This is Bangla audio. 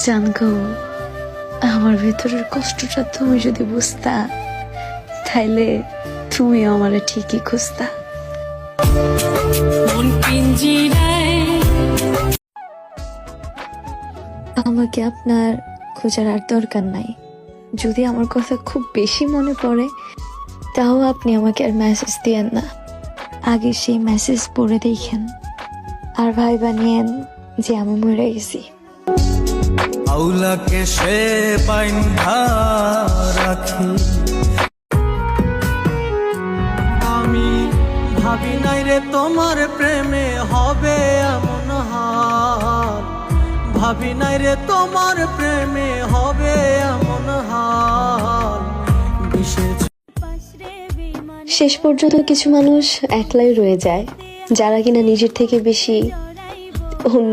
জানগো, আমার ভেতরের কষ্টটা তুমি যদি বুঝতা, তাইলে তুমি আমারে ঠিকই খুঁজতা। আমাকে আপনার খোঁজার আর দরকার নাই। যদি আমার কথা খুব বেশি মনে পড়ে, তাও আপনি আমাকে আর মেসেজ দিয়েন না। আগে সেই মেসেজ পড়ে দেখেন, আর ভাই বানিয়েন যে আমি মরে গেছি। আউলাকে সে বাইন্ধা রাখি, আমি ভাবি নাই রে তোমার প্রেমে হবে এমন হাল, ভাবি নাই রে তোমার প্রেমে হবে এমন হাল। শেষ পর্যন্ত কিছু মানুষ একলাই রয়ে যায়, যারা কিনা নিজের থেকে বেশি অন্য